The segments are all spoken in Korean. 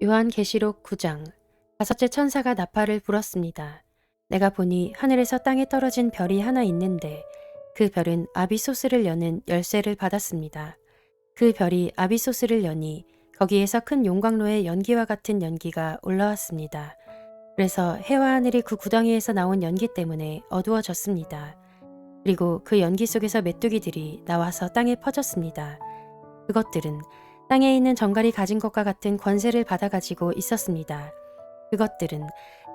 요한계시록 9장. 다섯째 천사가 나팔을 불었습니다. 내가 보니 하늘에서 땅에 떨어진 별이 하나 있는데 그 별은 아비소스를 여는 열쇠를 받았습니다. 그 별이 아비소스를 여니 거기에서 큰 용광로의 연기와 같은 연기가 올라왔습니다. 그래서 해와 하늘이 그 구덩이에서 나온 연기 때문에 어두워졌습니다. 그리고 그 연기 속에서 메뚜기들이 나와서 땅에 퍼졌습니다. 그것들은 땅에 있는 정갈이 가진 것과 같은 권세를 받아가지고 있었습니다. 그것들은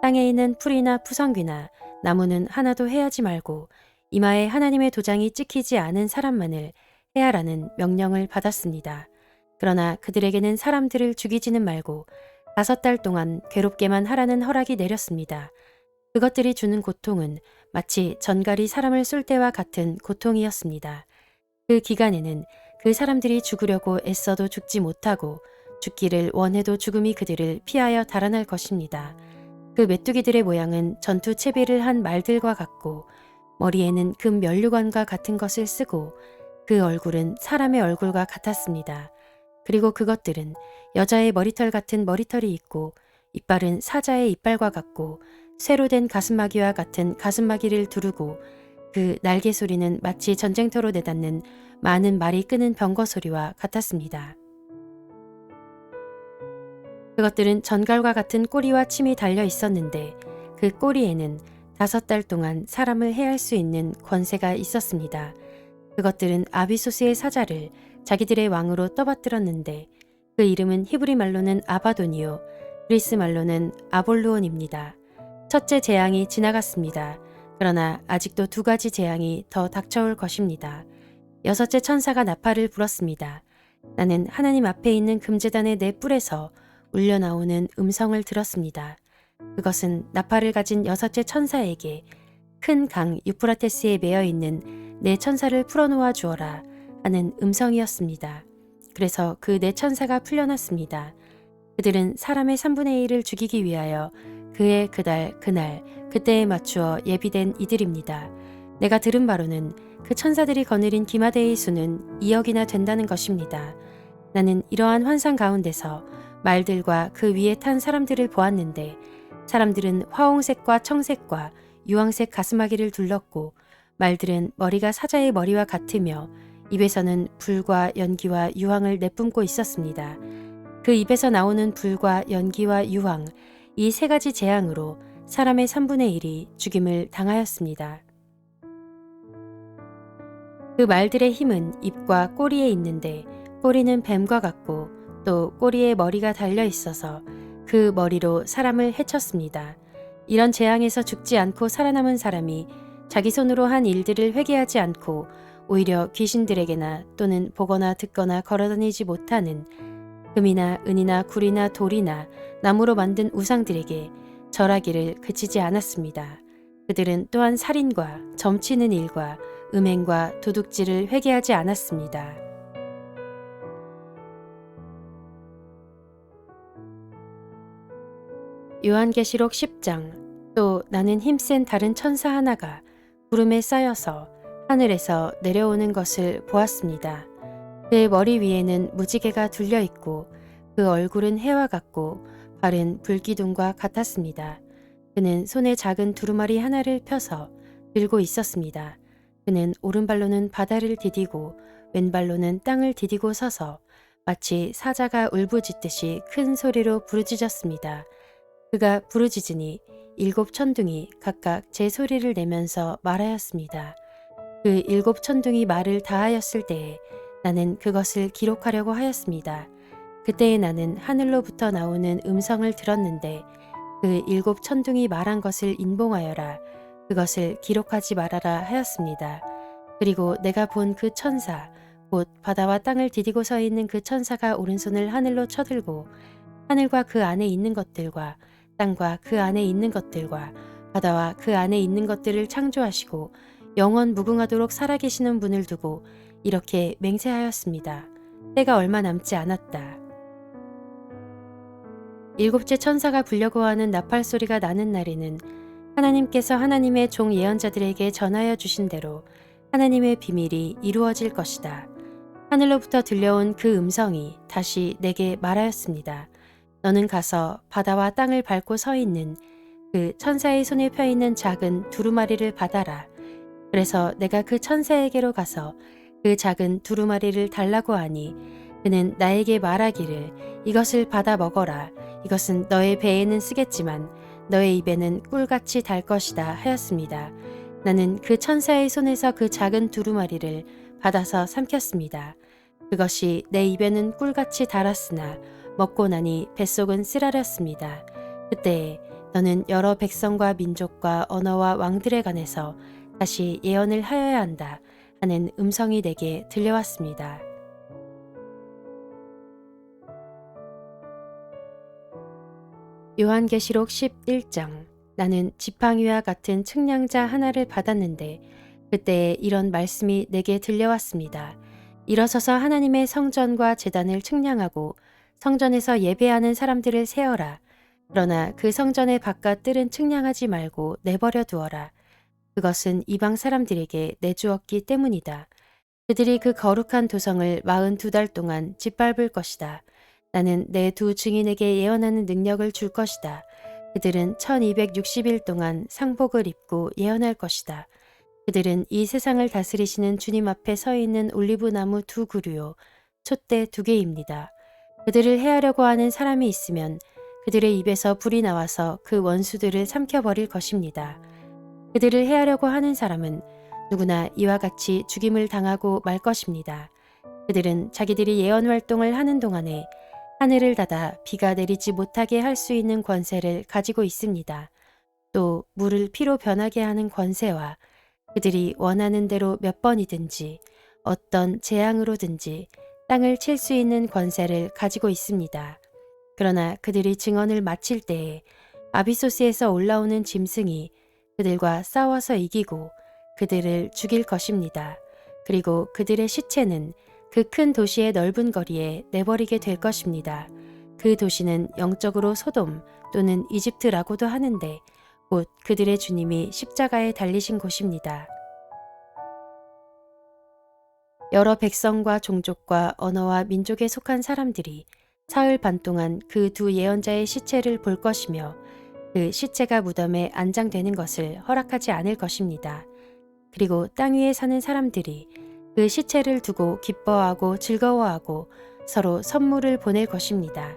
땅에 있는 풀이나 푸성귀나 나무는 하나도 해하지 말고 이마에 하나님의 도장이 찍히지 않은 사람만을 해하라는 명령을 받았습니다. 그러나 그들에게는 사람들을 죽이지는 말고 5달 동안 괴롭게만 하라는 허락이 내렸습니다. 그것들이 주는 고통은 마치 전갈이 사람을 쏠 때와 같은 고통이었습니다. 그 기간에는 그 사람들이 죽으려고 애써도 죽지 못하고 죽기를 원해도 죽음이 그들을 피하여 달아날 것입니다. 그 메뚜기들의 모양은 전투 채비를 한 말들과 같고 머리에는 금 면류관과 같은 것을 쓰고 그 얼굴은 사람의 얼굴과 같았습니다. 그리고 그것들은 여자의 머리털 같은 머리털이 있고 이빨은 사자의 이빨과 같고 쇠로 된 가슴마귀와 같은 가슴마귀를 두르고 그 날개 소리는 마치 전쟁터로 내닫는 많은 말이 끄는 병거 소리와 같았습니다. 그것들은 전갈과 같은 꼬리와 침이 달려 있었는데 그 꼬리에는 5달 동안 사람을 해할 수 있는 권세가 있었습니다. 그것들은 아비소스의 사자를 자기들의 왕으로 떠받들었는데 그 이름은 히브리 말로는 아바돈이요 그리스 말로는 아볼루온입니다. 첫째 재앙이 지나갔습니다. 그러나 아직도 2가지 재앙이 더 닥쳐올 것입니다. 6째 천사가 나팔을 불었습니다. 나는 하나님 앞에 있는 금제단의 네 뿔에서 울려나오는 음성을 들었습니다. 그것은 나팔을 가진 6째 천사에게 큰 강 유프라테스에 매여 있는 네 천사를 풀어놓아 주어라 하는 음성이었습니다. 그래서 그 네 천사가 풀려났습니다. 그들은 사람의 3분의 1을 죽이기 위하여 그의 그날 그때에 맞추어 예비된 이들입니다. 내가 들은 바로는 그 천사들이 거느린 기마대의 수는 2억이나 된다는 것입니다. 나는 이러한 환상 가운데서 말들과 그 위에 탄 사람들을 보았는데 사람들은 화홍색과 청색과 유황색 가스마기를 둘렀고 말들은 머리가 사자의 머리와 같으며 입에서는 불과 연기와 유황을 내뿜고 있었습니다. 그 입에서 나오는 불과 연기와 유황, 이 3가지 재앙으로 사람의 3분의 1이 죽임을 당하였습니다. 그 말들의 힘은 입과 꼬리에 있는데 꼬리는 뱀과 같고 또 꼬리에 머리가 달려 있어서 그 머리로 사람을 해쳤습니다. 이런 재앙에서 죽지 않고 살아남은 사람이 자기 손으로 한 일들을 회개하지 않고 오히려 귀신들에게나 또는 보거나 듣거나 걸어다니지 못하는 금이나 은이나 굴이나 돌이나 나무로 만든 우상들에게 절하기를 그치지 않았습니다. 그들은 또한 살인과 점치는 일과 음행과 도둑질을 회개하지 않았습니다. 요한계시록 10장. 또 나는 힘센 다른 천사 하나가 구름에 쌓여서 하늘에서 내려오는 것을 보았습니다. 그의 머리 위에는 무지개가 둘려 있고 그 얼굴은 해와 같고 발은 불기둥과 같았습니다. 그는 손에 작은 두루마리 하나를 펴서 들고 있었습니다. 그는 오른발로는 바다를 디디고 왼발로는 땅을 디디고 서서 마치 사자가 울부짖듯이 큰 소리로 부르짖었습니다. 그가 부르짖으니 7 천둥이 각각 제 소리를 내면서 말하였습니다. 그 7 천둥이 말을 다하였을 때에 나는 그것을 기록하려고 하였습니다. 그때에 나는 하늘로부터 나오는 음성을 들었는데 그 7 천둥이 말한 것을 인봉하여라. 그것을 기록하지 말아라 하였습니다. 그리고 내가 본 그 천사, 곧 바다와 땅을 디디고 서 있는 그 천사가 오른손을 하늘로 쳐들고 하늘과 그 안에 있는 것들과 땅과 그 안에 있는 것들과 바다와 그 안에 있는 것들을 창조하시고 영원 무궁하도록 살아계시는 분을 두고 이렇게 맹세하였습니다. 때가 얼마 남지 않았다. 7째 천사가 불려고 하는 나팔 소리가 나는 날에는 하나님께서 하나님의 종 예언자들에게 전하여 주신 대로 하나님의 비밀이 이루어질 것이다. 하늘로부터 들려온 그 음성이 다시 내게 말하였습니다. 너는 가서 바다와 땅을 밟고 서 있는 그 천사의 손에 펴 있는 작은 두루마리를 받아라. 그래서 내가 그 천사에게로 가서 그 작은 두루마리를 달라고 하니 그는 나에게 말하기를 이것을 받아 먹어라. 이것은 너의 배에는 쓰겠지만 너의 입에는 꿀같이 달 것이다 하였습니다. 나는 그 천사의 손에서 그 작은 두루마리를 받아서 삼켰습니다. 그것이 내 입에는 꿀같이 달았으나 먹고 나니 뱃속은 쓰라렸습니다. 그때에 너는 여러 백성과 민족과 언어와 왕들에 관해서 다시 예언을 하여야 한다 하는 음성이 내게 들려왔습니다. 요한계시록 11장. 나는 지팡이와 같은 측량자 하나를 받았는데 그때에 이런 말씀이 내게 들려왔습니다. 일어서서 하나님의 성전과 제단을 측량하고 성전에서 예배하는 사람들을 세어라. 그러나 그 성전의 바깥 뜰은 측량하지 말고 내버려 두어라. 그것은 이방 사람들에게 내주었기 때문이다. 그들이 그 거룩한 도성을 42달 동안 짓밟을 것이다. 나는 내 두 증인에게 예언하는 능력을 줄 것이다. 그들은 1260일 동안 상복을 입고 예언할 것이다. 그들은 이 세상을 다스리시는 주님 앞에 서 있는 올리브나무 두 그루요, 촛대 두 개입니다. 그들을 해하려고 하는 사람이 있으면 그들의 입에서 불이 나와서 그 원수들을 삼켜버릴 것입니다. 그들을 해하려고 하는 사람은 누구나 이와 같이 죽임을 당하고 말 것입니다. 그들은 자기들이 예언 활동을 하는 동안에 하늘을 닫아 비가 내리지 못하게 할 수 있는 권세를 가지고 있습니다. 또 물을 피로 변하게 하는 권세와 그들이 원하는 대로 몇 번이든지 어떤 재앙으로든지 땅을 칠 수 있는 권세를 가지고 있습니다. 그러나 그들이 증언을 마칠 때에 아비소스에서 올라오는 짐승이 그들과 싸워서 이기고 그들을 죽일 것입니다. 그리고 그들의 시체는 그 큰 도시의 넓은 거리에 내버리게 될 것입니다. 그 도시는 영적으로 소돔 또는 이집트라고도 하는데 곧 그들의 주님이 십자가에 달리신 곳입니다. 여러 백성과 종족과 언어와 민족에 속한 사람들이 사흘 반 동안 그 두 예언자의 시체를 볼 것이며 그 시체가 무덤에 안장되는 것을 허락하지 않을 것입니다. 그리고 땅 위에 사는 사람들이 그 시체를 두고 기뻐하고 즐거워하고 서로 선물을 보낼 것입니다.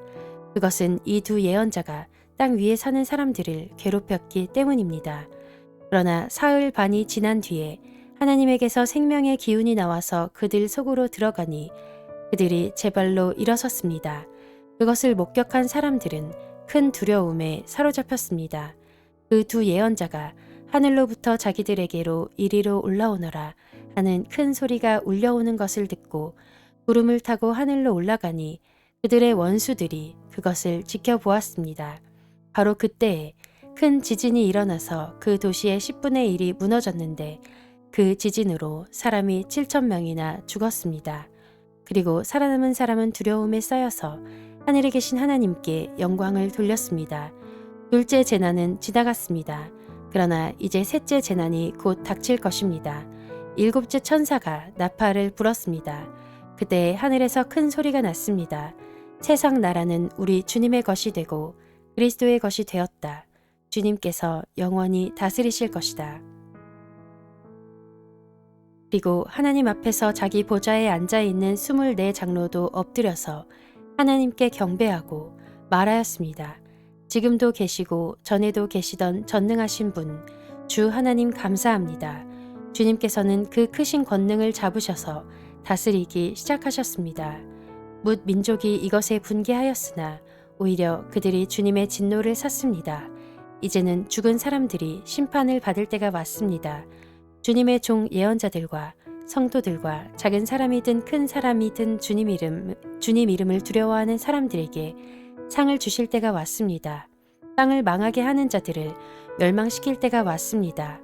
그것은 이 두 예언자가 땅 위에 사는 사람들을 괴롭혔기 때문입니다. 그러나 사흘 반이 지난 뒤에 하나님에게서 생명의 기운이 나와서 그들 속으로 들어가니 그들이 제 발로 일어섰습니다. 그것을 목격한 사람들은 큰 두려움에 사로잡혔습니다. 그 두 예언자가 하늘로부터 자기들에게로 이리로 올라오너라 하는 큰 소리가 울려오는 것을 듣고 구름을 타고 하늘로 올라가니 그들의 원수들이 그것을 지켜보았습니다. 바로 그때에 큰 지진이 일어나서 그 도시의 10분의 1이 무너졌는데 그 지진으로 사람이 7,000명이나 죽었습니다. 그리고 살아남은 사람은 두려움에 쌓여서 하늘에 계신 하나님께 영광을 돌렸습니다. 둘째 재난은 지나갔습니다. 그러나 이제 셋째 재난이 곧 닥칠 것입니다. 일곱째 천사가 나팔을 불었습니다. 그때 하늘에서 큰 소리가 났습니다. 세상 나라는 우리 주님의 것이 되고 그리스도의 것이 되었다. 주님께서 영원히 다스리실 것이다. 그리고 하나님 앞에서 자기 보좌에 앉아있는 24 장로도 엎드려서 하나님께 경배하고 말하였습니다. 지금도 계시고 전에도 계시던 전능하신 분, 주 하나님 감사합니다. 주님께서는 그 크신 권능을 잡으셔서 다스리기 시작하셨습니다. 뭇 민족이 이것에 분개하였으나 오히려 그들이 주님의 진노를 샀습니다. 이제는 죽은 사람들이 심판을 받을 때가 왔습니다. 주님의 종 예언자들과 성도들과 작은 사람이든 큰 사람이든 주님 이름을 두려워하는 사람들에게 상을 주실 때가 왔습니다. 땅을 망하게 하는 자들을 멸망시킬 때가 왔습니다.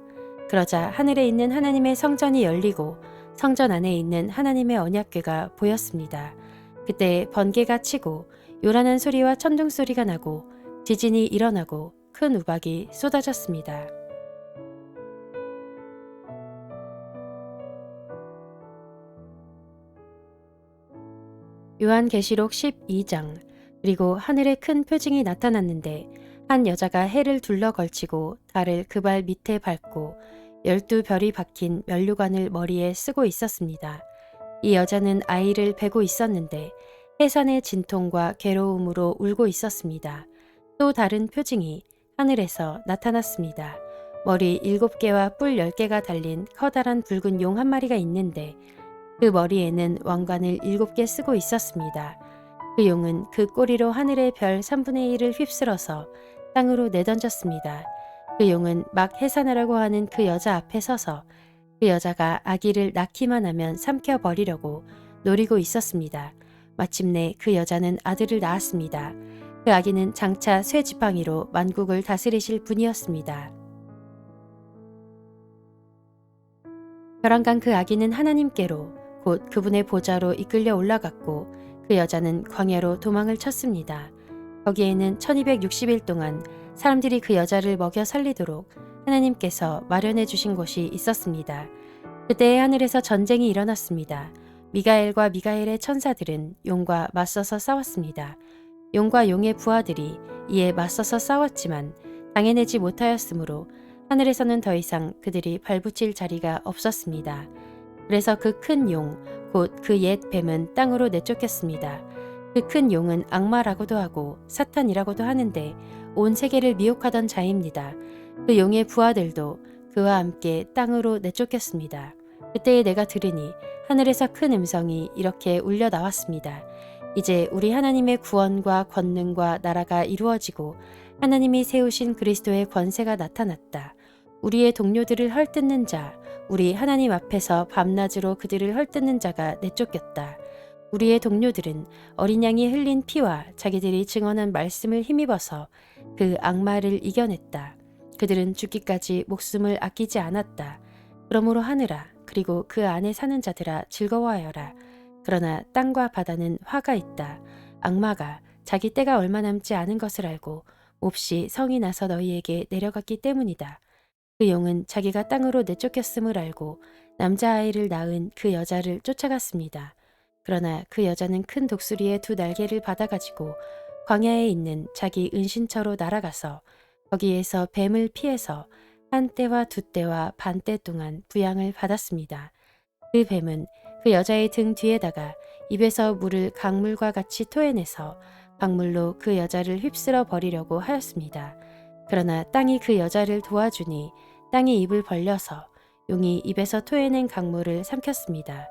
그러자 하늘에 있는 하나님의 성전이 열리고 성전 안에 있는 하나님의 언약궤가 보였습니다. 그때 번개가 치고 요란한 소리와 천둥 소리가 나고 지진이 일어나고 큰 우박이 쏟아졌습니다. 요한계시록 12장. 그리고 하늘에 큰 표징이 나타났는데 한 여자가 해를 둘러 걸치고 달을 그 발 밑에 밟고 12별이 박힌 면류관을 머리에 쓰고 있었습니다. 이 여자는 아이를 베고 있었는데 해산의 진통과 괴로움으로 울고 있었습니다. 또 다른 표징이 하늘에서 나타났습니다. 머리 7개와 뿔 10개가 달린 커다란 붉은 용 한 마리가 있는데 그 머리에는 왕관을 7개 쓰고 있었습니다. 그 용은 그 꼬리로 하늘의 별 3분의 1을 휩쓸어서 땅으로 내던졌습니다. 그 용은 막 해산하라고 하는 그 여자 앞에 서서 그 여자가 아기를 낳기만 하면 삼켜버리려고 노리고 있었습니다. 마침내 그 여자는 아들을 낳았습니다. 그 아기는 장차 쇠지팡이로 만국을 다스리실 분이었습니다. 벼랑간 그 아기는 하나님께로 곧 그분의 보좌로 이끌려 올라갔고 그 여자는 광야로 도망을 쳤습니다. 거기에는 1260일 동안 사람들이 그 여자를 먹여 살리도록 하나님께서 마련해 주신 곳이 있었습니다. 그때 하늘에서 전쟁이 일어났습니다. 미가엘과 미가엘의 천사들은 용과 맞서서 싸웠습니다. 용과 용의 부하들이 이에 맞서서 싸웠지만 당해내지 못하였으므로 하늘에서는 더 이상 그들이 발붙일 자리가 없었습니다. 그래서 그 큰 용, 곧 그 옛 뱀은 땅으로 내쫓겼습니다. 그 큰 용은 악마라고도 하고 사탄이라고도 하는데 온 세계를 미혹하던 자입니다. 그 용의 부하들도 그와 함께 땅으로 내쫓겼습니다. 그때에 내가 들으니 하늘에서 큰 음성이 이렇게 울려 나왔습니다. 이제 우리 하나님의 구원과 권능과 나라가 이루어지고 하나님이 세우신 그리스도의 권세가 나타났다. 우리의 동료들을 헐뜯는 자, 우리 하나님 앞에서 밤낮으로 그들을 헐뜯는 자가 내쫓겼다. 우리의 동료들은 어린 양이 흘린 피와 자기들이 증언한 말씀을 힘입어서 그 악마를 이겨냈다. 그들은 죽기까지 목숨을 아끼지 않았다. 그러므로 하늘아, 그리고 그 안에 사는 자들아 즐거워하여라. 그러나 땅과 바다는 화가 있다. 악마가 자기 때가 얼마 남지 않은 것을 알고 몹시 성이 나서 너희에게 내려갔기 때문이다. 그 용은 자기가 땅으로 내쫓겼음을 알고 남자아이를 낳은 그 여자를 쫓아갔습니다. 그러나 그 여자는 큰 독수리의 2날개를 받아가지고 광야에 있는 자기 은신처로 날아가서 거기에서 뱀을 피해서 1때와 2때와 반때 동안 부양을 받았습니다. 그 뱀은 그 여자의 등 뒤에다가 입에서 물을 강물과 같이 토해내서 강물로 그 여자를 휩쓸어 버리려고 하였습니다. 그러나 땅이 그 여자를 도와주니 땅이 입을 벌려서 용이 입에서 토해낸 강물을 삼켰습니다.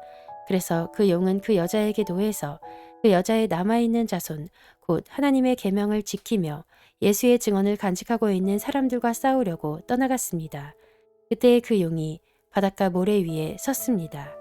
그래서 그 용은 그 여자에게 노해서 그 여자의 남아있는 자손 곧 하나님의 계명을 지키며 예수의 증언을 간직하고 있는 사람들과 싸우려고 떠나갔습니다. 그때 그 용이 바닷가 모래 위에 섰습니다.